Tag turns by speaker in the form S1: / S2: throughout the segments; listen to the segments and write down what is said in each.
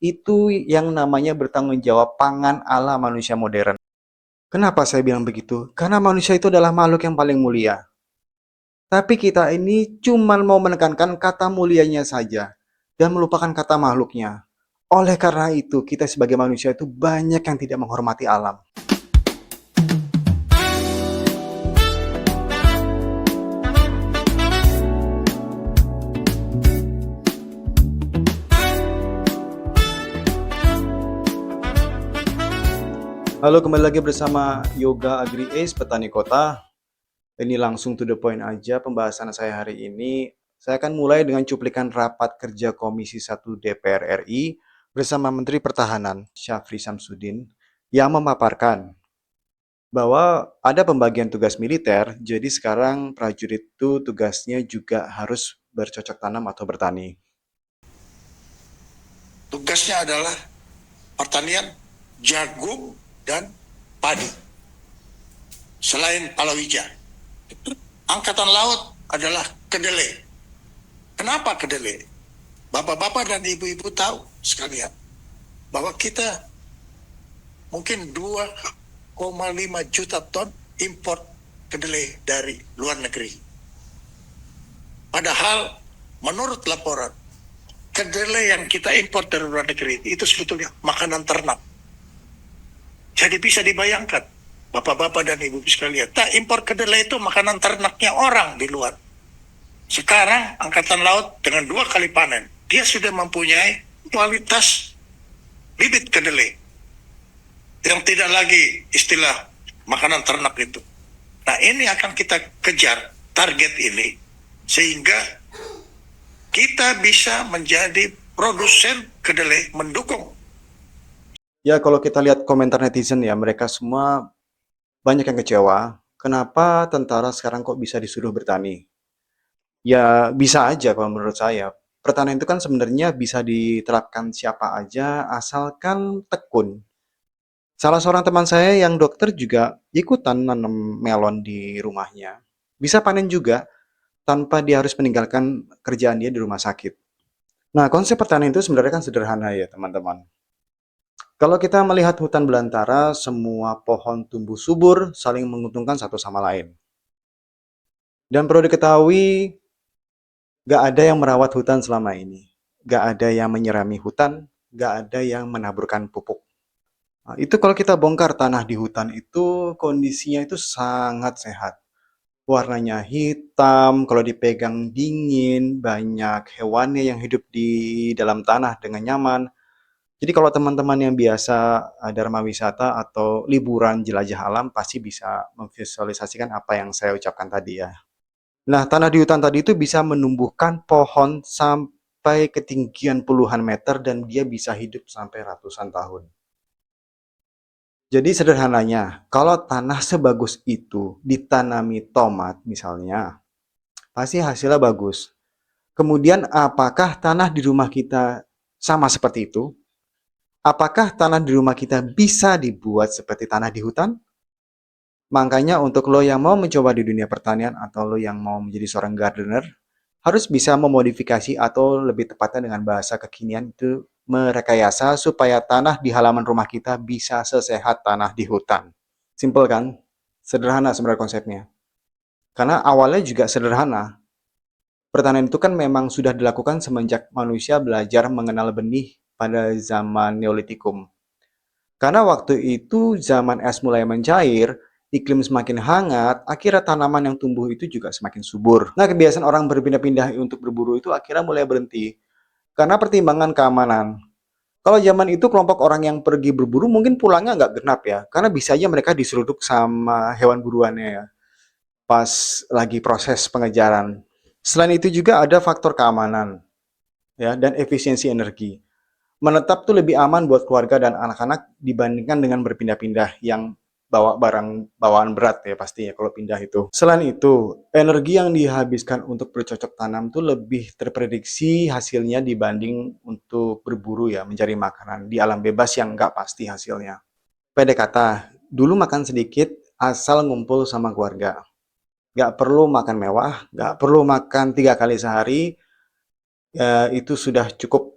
S1: itu yang namanya bertanggung jawab pangan ala manusia modern. Kenapa saya bilang begitu? Karena manusia itu adalah makhluk yang paling mulia. Tapi kita ini cuma mau menekankan kata mulianya saja dan melupakan kata makhluknya. Oleh karena itu, kita sebagai manusia itu banyak yang tidak menghormati alam. Halo, kembali lagi bersama Yoga Agri Ace, Petani Kota. Ini langsung to the point aja pembahasan saya hari ini. Saya akan mulai dengan cuplikan rapat kerja Komisi 1 DPR RI bersama Menteri Pertahanan Syafri Samsudin yang memaparkan bahwa ada pembagian tugas militer, jadi sekarang prajurit itu tugasnya juga harus bercocok tanam atau bertani.
S2: Tugasnya adalah pertanian jagung dan padi. Selain palawija, angkatan laut adalah kedelai. Kenapa kedelai? Bapak-bapak dan ibu-ibu tahu sekalian bahwa kita mungkin 2,5 juta ton impor kedelai dari luar negeri. Padahal menurut laporan, kedelai yang kita impor dari luar negeri itu sebetulnya makanan ternak. Jadi bisa dibayangkan, bapak-bapak dan ibu sekalian, impor kedelai itu makanan ternaknya orang di luar. Sekarang Angkatan Laut dengan 2 kali panen, dia sudah mempunyai kualitas bibit kedelai yang tidak lagi istilah makanan ternak itu. Nah, ini akan kita kejar target ini sehingga kita bisa menjadi produsen kedelai, mendukung.
S1: Ya, kalau kita lihat komentar netizen ya, mereka semua banyak yang kecewa. Kenapa tentara sekarang kok bisa disuruh bertani? Ya, bisa aja kalau menurut saya. Pertanian itu kan sebenarnya bisa diterapkan siapa aja asalkan tekun. Salah seorang teman saya yang dokter juga ikutan nanam melon di rumahnya. Bisa panen juga tanpa dia harus meninggalkan kerjaan dia di rumah sakit. Nah, konsep pertanian itu sebenarnya kan sederhana ya, teman-teman. Kalau kita melihat hutan belantara, semua pohon tumbuh subur, saling menguntungkan satu sama lain. Dan perlu diketahui, gak ada yang merawat hutan selama ini. Gak ada yang menyirami hutan, gak ada yang menaburkan pupuk. Nah, itu kalau kita bongkar tanah di hutan itu kondisinya itu sangat sehat. Warnanya hitam, kalau dipegang dingin, banyak hewannya yang hidup di dalam tanah dengan nyaman. Jadi kalau teman-teman yang biasa dharma wisata atau liburan jelajah alam pasti bisa memvisualisasikan apa yang saya ucapkan tadi ya. Nah, tanah di hutan tadi itu bisa menumbuhkan pohon sampai ketinggian puluhan meter dan dia bisa hidup sampai ratusan tahun. Jadi sederhananya, kalau tanah sebagus itu ditanami tomat misalnya, pasti hasilnya bagus. Kemudian apakah tanah di rumah kita sama seperti itu? Apakah tanah di rumah kita bisa dibuat seperti tanah di hutan? Makanya untuk lo yang mau mencoba di dunia pertanian atau lo yang mau menjadi seorang gardener, harus bisa memodifikasi atau lebih tepatnya dengan bahasa kekinian itu merekayasa supaya tanah di halaman rumah kita bisa sesehat tanah di hutan. Simple kan? Sederhana sebenarnya konsepnya. Karena awalnya juga sederhana. Pertanian itu kan memang sudah dilakukan semenjak manusia belajar mengenal benih pada zaman Neolitikum. Karena waktu itu zaman es mulai mencair, iklim semakin hangat, akhirnya tanaman yang tumbuh itu juga semakin subur. Nah, kebiasaan orang berpindah-pindah untuk berburu itu akhirnya mulai berhenti. Karena pertimbangan keamanan. Kalau zaman itu kelompok orang yang pergi berburu mungkin pulangnya nggak genap ya. Karena bisa aja mereka diseruduk sama hewan buruannya ya. Pas lagi proses pengejaran. Selain itu juga ada faktor keamanan ya dan efisiensi energi. Menetap tuh lebih aman buat keluarga dan anak-anak dibandingkan dengan berpindah-pindah yang bawa barang bawaan berat ya pastinya kalau pindah itu. Selain itu, energi yang dihabiskan untuk bercocok tanam tuh lebih terprediksi hasilnya dibanding untuk berburu ya, mencari makanan di alam bebas yang nggak pasti hasilnya. Pendek kata, dulu makan sedikit asal ngumpul sama keluarga. Nggak perlu makan mewah, nggak perlu makan 3 kali sehari, ya, itu sudah cukup.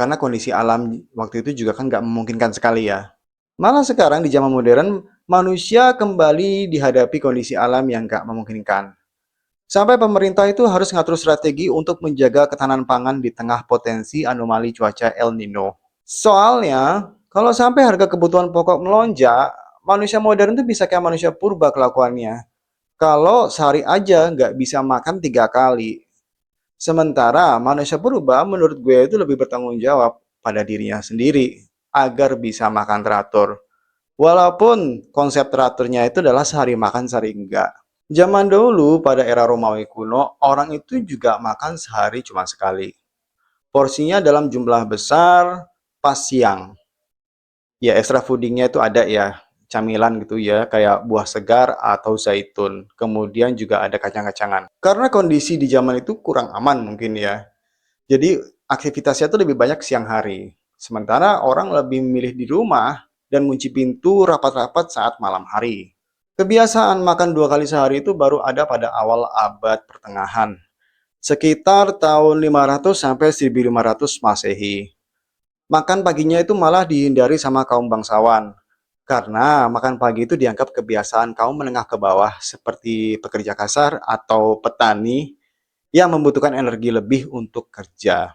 S1: karena kondisi alam waktu itu juga kan nggak memungkinkan sekali ya. Malah sekarang di zaman modern, manusia kembali dihadapi kondisi alam yang nggak memungkinkan. Sampai pemerintah itu harus ngatur strategi untuk menjaga ketahanan pangan di tengah potensi anomali cuaca El Nino. Soalnya, kalau sampai harga kebutuhan pokok melonjak, manusia modern tuh bisa kayak manusia purba kelakuannya. Kalau sehari aja nggak bisa makan 3 kali. Sementara manusia purba menurut gue itu lebih bertanggung jawab pada dirinya sendiri agar bisa makan teratur. Walaupun konsep teraturnya itu adalah sehari makan sehari enggak. Zaman dahulu pada era Romawi kuno, orang itu juga makan sehari cuma sekali. Porsinya dalam jumlah besar pas siang. Ya extra foodingnya itu ada ya, camilan gitu ya, kayak buah segar atau zaitun. Kemudian juga ada kacang-kacangan. Karena kondisi di zaman itu kurang aman mungkin ya. Jadi aktivitasnya itu lebih banyak siang hari. Sementara orang lebih memilih di rumah dan kunci pintu rapat-rapat saat malam hari. Kebiasaan makan 2 kali sehari itu baru ada pada awal abad pertengahan, sekitar tahun 500 sampai 1500 Masehi. Makan paginya itu malah dihindari sama kaum bangsawan, karena makan pagi itu dianggap kebiasaan kaum menengah ke bawah seperti pekerja kasar atau petani yang membutuhkan energi lebih untuk kerja.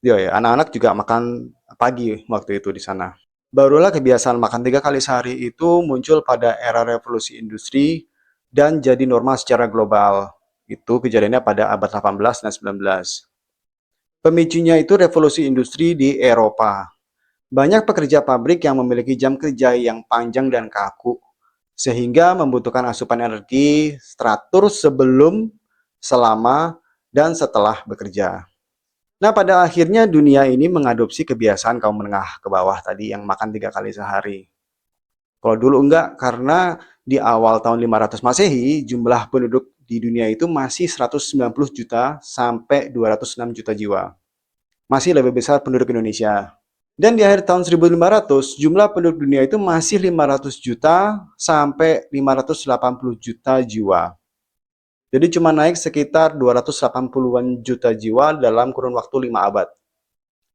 S1: Ya, anak-anak juga makan pagi waktu itu di sana. Barulah kebiasaan makan 3 kali sehari itu muncul pada era revolusi industri dan jadi norma secara global. Itu kejadiannya pada abad 18 dan 19. Pemicunya itu revolusi industri di Eropa. Banyak pekerja pabrik yang memiliki jam kerja yang panjang dan kaku, sehingga membutuhkan asupan energi teratur sebelum, selama, dan setelah bekerja. Nah, pada akhirnya dunia ini mengadopsi kebiasaan kaum menengah ke bawah tadi yang makan 3 kali sehari. Kalau dulu enggak, karena di awal tahun 500 Masehi, jumlah penduduk di dunia itu masih 190 juta sampai 206 juta jiwa. Masih lebih besar penduduk Indonesia. Dan di akhir tahun 1500, jumlah penduduk dunia itu masih 500 juta sampai 580 juta jiwa. Jadi cuma naik sekitar 280-an juta jiwa dalam kurun waktu 5 abad.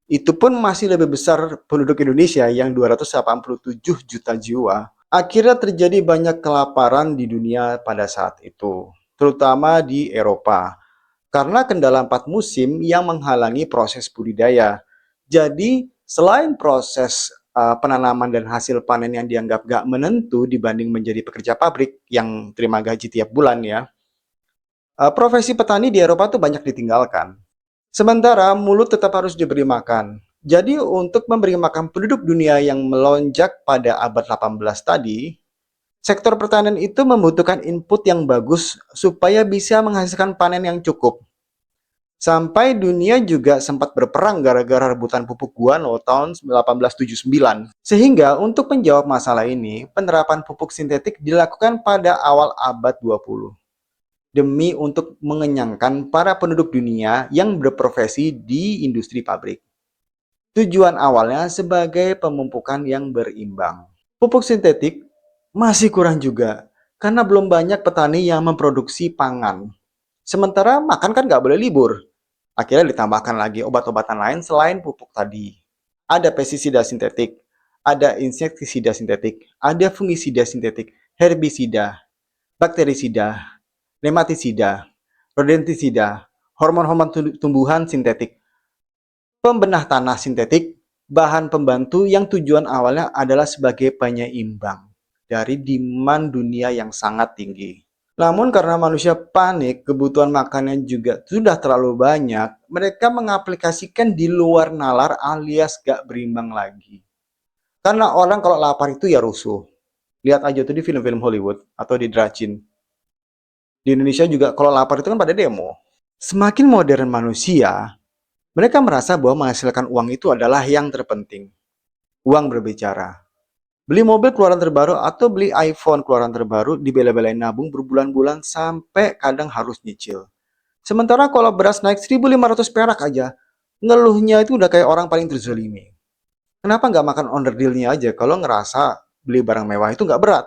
S1: Itu pun masih lebih besar penduduk Indonesia yang 287 juta jiwa. Akhirnya terjadi banyak kelaparan di dunia pada saat itu, terutama di Eropa, karena kendala 4 musim yang menghalangi proses budidaya. Jadi, selain proses penanaman dan hasil panen yang dianggap gak menentu dibanding menjadi pekerja pabrik yang terima gaji tiap bulan ya, profesi petani di Eropa tuh banyak ditinggalkan. Sementara mulut tetap harus diberi makan. Jadi untuk memberi makan penduduk dunia yang melonjak pada abad 18 tadi, sektor pertanian itu membutuhkan input yang bagus supaya bisa menghasilkan panen yang cukup. Sampai dunia juga sempat berperang gara-gara rebutan pupuk guano tahun 1879. Sehingga untuk menjawab masalah ini, penerapan pupuk sintetik dilakukan pada awal abad 20 demi untuk mengenyangkan para penduduk dunia yang berprofesi di industri pabrik. Tujuan awalnya sebagai pemupukan yang berimbang. Pupuk sintetik masih kurang juga, karena belum banyak petani yang memproduksi pangan. Sementara makan kan nggak boleh libur. Akhirnya ditambahkan lagi obat-obatan lain selain pupuk tadi. Ada pestisida sintetik, ada insektisida sintetik, ada fungisida sintetik, herbisida, bakterisida, nematisida, rodentisida, hormon-hormon tumbuhan sintetik, pembenah tanah sintetik, bahan pembantu yang tujuan awalnya adalah sebagai penyeimbang dari demand dunia yang sangat tinggi. Namun karena manusia panik, kebutuhan makannya juga sudah terlalu banyak, mereka mengaplikasikan di luar nalar alias gak berimbang lagi. Karena orang kalau lapar itu ya rusuh. Lihat aja tuh di film-film Hollywood atau di Dracin. Di Indonesia juga kalau lapar itu kan pada demo. Semakin modern manusia, mereka merasa bahwa menghasilkan uang itu adalah yang terpenting. Uang berbicara. Beli mobil keluaran terbaru atau beli iPhone keluaran terbaru dibela-belain nabung berbulan-bulan sampai kadang harus nyicil. Sementara kalau beras naik 1.500 perak aja, ngeluhnya itu udah kayak orang paling terzolimi. Kenapa nggak makan onderdilnya aja kalau ngerasa beli barang mewah itu nggak berat?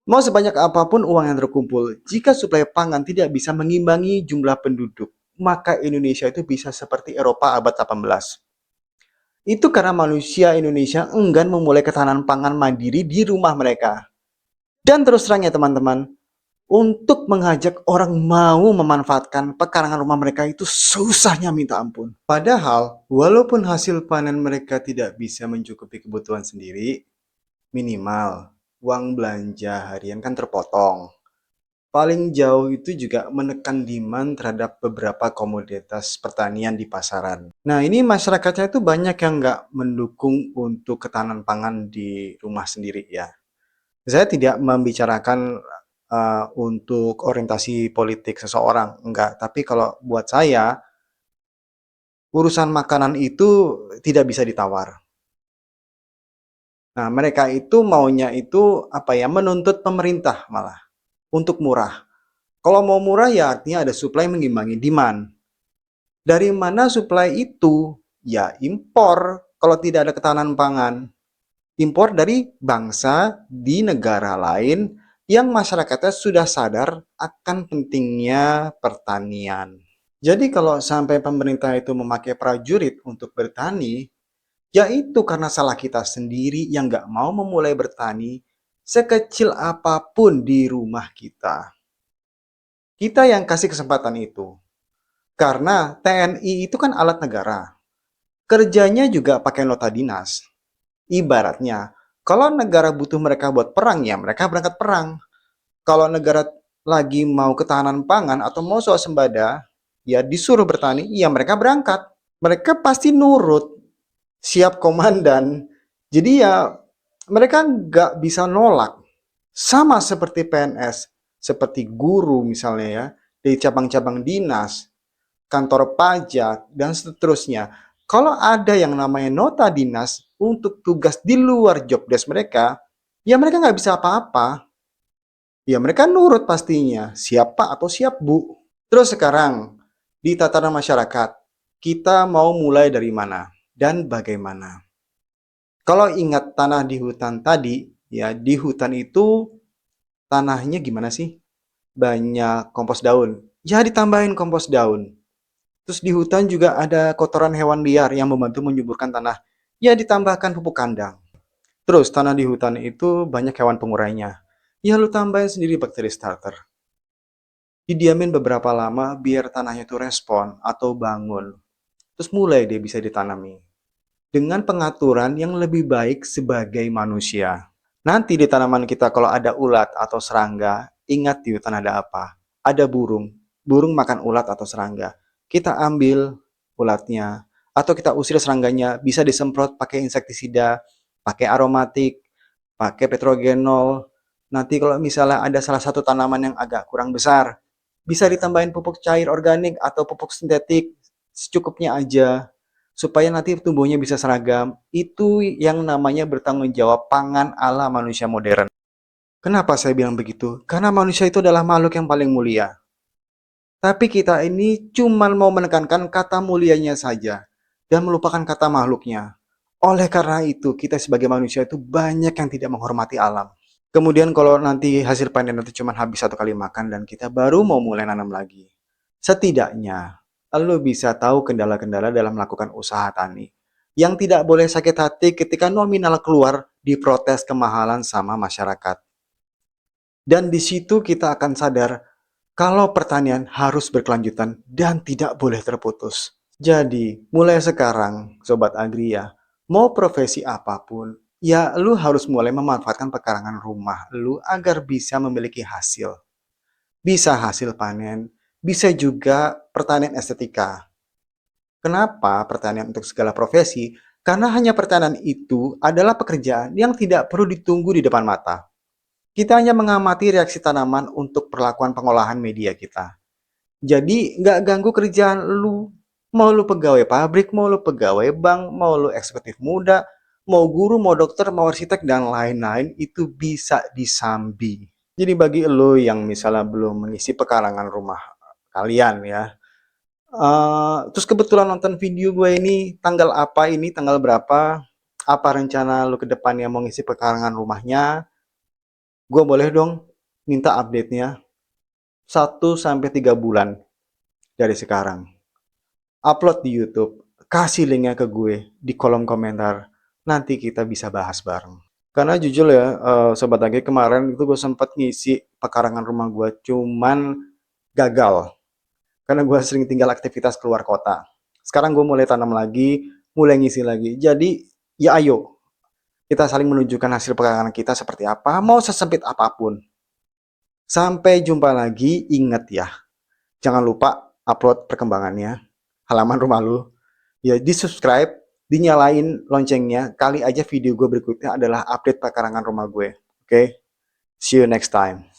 S1: Mau sebanyak apapun uang yang terkumpul, jika suplai pangan tidak bisa mengimbangi jumlah penduduk, maka Indonesia itu bisa seperti Eropa abad 18. Itu karena manusia Indonesia enggan memulai ketahanan pangan mandiri di rumah mereka. Dan terus terang ya teman-teman, untuk mengajak orang mau memanfaatkan pekarangan rumah mereka itu susahnya minta ampun. Padahal, walaupun hasil panen mereka tidak bisa mencukupi kebutuhan sendiri, minimal uang belanja harian kan terpotong. Paling jauh itu juga menekan demand terhadap beberapa komoditas pertanian di pasaran. Nah, ini masyarakatnya itu banyak yang nggak mendukung untuk ketahanan pangan di rumah sendiri ya. Saya tidak membicarakan untuk orientasi politik seseorang, enggak. Tapi kalau buat saya, urusan makanan itu tidak bisa ditawar. Nah, mereka itu maunya itu apa ya, menuntut pemerintah malah untuk murah. Kalau mau murah ya artinya ada supply mengimbangi demand. Dari mana supply itu? Ya impor kalau tidak ada ketahanan pangan. Impor dari bangsa di negara lain yang masyarakatnya sudah sadar akan pentingnya pertanian. Jadi kalau sampai pemerintah itu memakai prajurit untuk bertani, ya itu karena salah kita sendiri yang nggak mau memulai bertani sekecil apapun di rumah kita. Kita yang kasih kesempatan itu. Karena TNI itu kan alat negara. Kerjanya juga pakai nota dinas. Ibaratnya, kalau negara butuh mereka buat perang, ya mereka berangkat perang. Kalau negara lagi mau ketahanan pangan atau mau swasembada, ya disuruh bertani, ya mereka berangkat. Mereka pasti nurut, siap komandan. Jadi ya mereka nggak bisa nolak. Sama seperti PNS, seperti guru misalnya ya, di cabang-cabang dinas, kantor pajak, dan seterusnya. Kalau ada yang namanya nota dinas untuk tugas di luar job desk mereka, ya mereka nggak bisa apa-apa. Ya mereka nurut pastinya, siap Pak atau siap Bu. Terus sekarang, di tatanan masyarakat, kita mau mulai dari mana dan bagaimana? Kalau ingat tanah di hutan tadi, ya di hutan itu tanahnya gimana sih? Banyak kompos daun. Ya ditambahin kompos daun. Terus di hutan juga ada kotoran hewan liar yang membantu menyuburkan tanah. Ya ditambahkan pupuk kandang. Terus tanah di hutan itu banyak hewan pengurainya. Ya lu tambahin sendiri bakteri starter. Didiamin beberapa lama biar tanahnya itu respon atau bangun. Terus mulai dia bisa ditanami. Dengan pengaturan yang lebih baik sebagai manusia. Nanti di tanaman kita kalau ada ulat atau serangga, ingat di hutan ada apa? Ada burung. Burung makan ulat atau serangga. Kita ambil ulatnya atau kita usir serangganya, bisa disemprot pakai insektisida, pakai aromatik, pakai petrogenol. Nanti kalau misalnya ada salah satu tanaman yang agak kurang besar, bisa ditambahin pupuk cair organik atau pupuk sintetik secukupnya aja supaya nanti tumbuhnya bisa seragam. Itu yang namanya bertanggung jawab pangan ala manusia modern. Kenapa saya bilang begitu? Karena manusia itu adalah makhluk yang paling mulia. Tapi kita ini cuma mau menekankan kata mulianya saja dan melupakan kata makhluknya. Oleh karena itu, kita sebagai manusia itu banyak yang tidak menghormati alam. Kemudian kalau nanti hasil panen itu cuma habis satu kali makan dan kita baru mau mulai nanam lagi. Setidaknya, lo bisa tahu kendala-kendala dalam melakukan usaha tani. Yang tidak boleh sakit hati ketika nominal keluar diprotes kemahalan sama masyarakat. Dan di situ kita akan sadar kalau pertanian harus berkelanjutan dan tidak boleh terputus. Jadi, mulai sekarang, Sobat Agri ya, mau profesi apapun, ya lu harus mulai memanfaatkan pekarangan rumah lu agar bisa memiliki hasil. Bisa hasil panen, bisa juga pertanian estetika. Kenapa pertanian untuk segala profesi? Karena hanya pertanian itu adalah pekerjaan yang tidak perlu ditunggu di depan mata. Kita hanya mengamati reaksi tanaman untuk perlakuan pengolahan media kita. Jadi nggak ganggu kerjaan lu. Mau lu pegawai pabrik, mau lu pegawai bank, mau lu eksekutif muda, mau guru, mau dokter, mau arsitek, dan lain-lain itu bisa disambi. Jadi bagi lo yang misalnya belum mengisi pekarangan rumah kalian ya, terus kebetulan nonton video gue ini tanggal apa ini, tanggal berapa, apa rencana lu ke depannya mau ngisi pekarangan rumahnya, gue boleh dong minta update-nya 1 sampai 3 bulan dari sekarang. Upload di YouTube. kasih linknya ke gue di kolom komentar. Nanti kita bisa bahas bareng. Karena jujur ya, Sobat Agi, kemarin itu gue sempat ngisi pekarangan rumah gue, cuman gagal. Karena gue sering tinggal aktivitas keluar kota. Sekarang gue mulai tanam lagi, mulai ngisi lagi. Jadi, ya ayo, kita saling menunjukkan hasil pekarangan kita seperti apa, mau sesempit apapun. Sampai jumpa lagi, ingat ya, jangan lupa upload perkembangannya, halaman rumah lu. Ya, di-subscribe, dinyalain loncengnya, kali aja video gue berikutnya adalah update pekarangan rumah gue. Oke? See you next time.